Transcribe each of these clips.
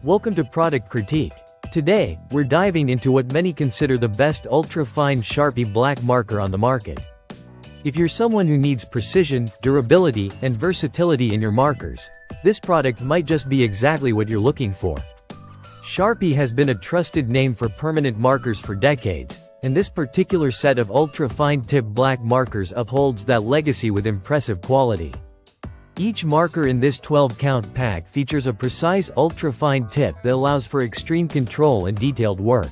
Welcome to Product Critique. Today, we're diving into what many consider the best Ultra Fine Sharpie Black marker on the market. If you're someone who needs precision, durability, and versatility in your markers, this product might just be exactly what you're looking for. Sharpie has been a trusted name for permanent markers for decades, and this particular set of ultra fine tip black markers upholds that legacy with impressive quality. Each marker in this 12-count pack features a precise ultra-fine tip that allows for extreme control and detailed work.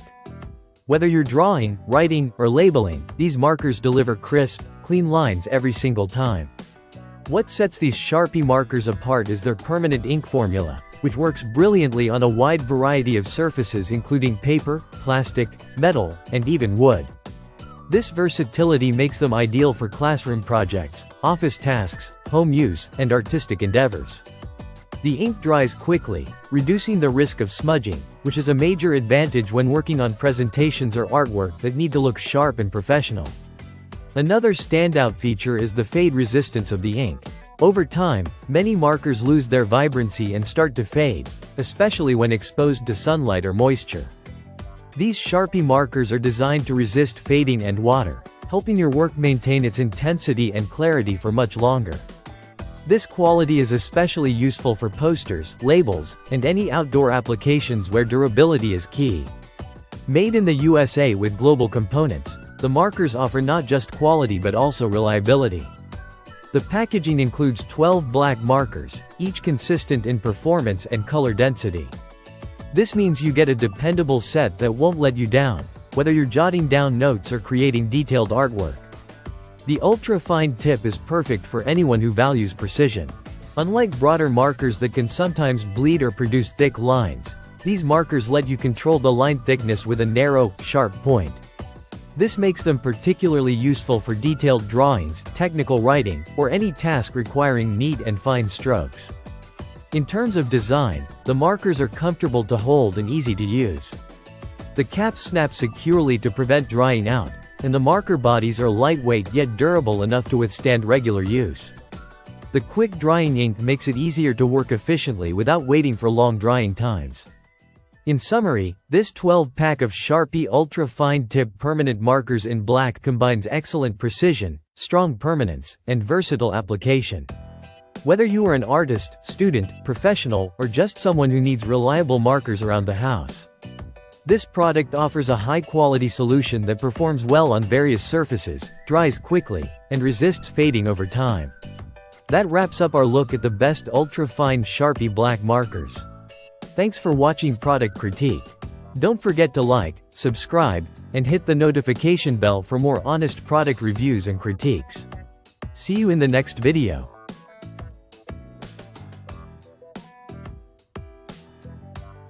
Whether you're drawing, writing, or labeling, these markers deliver crisp, clean lines every single time. What sets these Sharpie markers apart is their permanent ink formula, which works brilliantly on a wide variety of surfaces including paper, plastic, metal, and even wood. This versatility makes them ideal for classroom projects, office tasks, home use, and artistic endeavors. The ink dries quickly, reducing the risk of smudging, which is a major advantage when working on presentations or artwork that need to look sharp and professional. Another standout feature is the fade resistance of the ink. Over time, many markers lose their vibrancy and start to fade, especially when exposed to sunlight or moisture. These Sharpie markers are designed to resist fading and water, helping your work maintain its intensity and clarity for much longer. This quality is especially useful for posters, labels, and any outdoor applications where durability is key. Made in the USA with global components, the markers offer not just quality but also reliability. The packaging includes 12 black markers, each consistent in performance and color density. This means you get a dependable set that won't let you down, whether you're jotting down notes or creating detailed artwork. The ultra-fine tip is perfect for anyone who values precision. Unlike broader markers that can sometimes bleed or produce thick lines, these markers let you control the line thickness with a narrow, sharp point. This makes them particularly useful for detailed drawings, technical writing, or any task requiring neat and fine strokes. In terms of design, the markers are comfortable to hold and easy to use. The caps snap securely to prevent drying out, and the marker bodies are lightweight yet durable enough to withstand regular use. The quick drying ink makes it easier to work efficiently without waiting for long drying times. In summary, this 12-pack of Sharpie Ultra Fine Tip Permanent Markers in black combines excellent precision, strong permanence, and versatile application. Whether you are an artist, student, professional, or just someone who needs reliable markers around the house, this product offers a high-quality solution that performs well on various surfaces, dries quickly, and resists fading over time. That wraps up our look at the best ultra-fine Sharpie Black markers. Thanks for watching Product Critique. Don't forget to like, subscribe, and hit the notification bell for more honest product reviews and critiques. See you in the next video.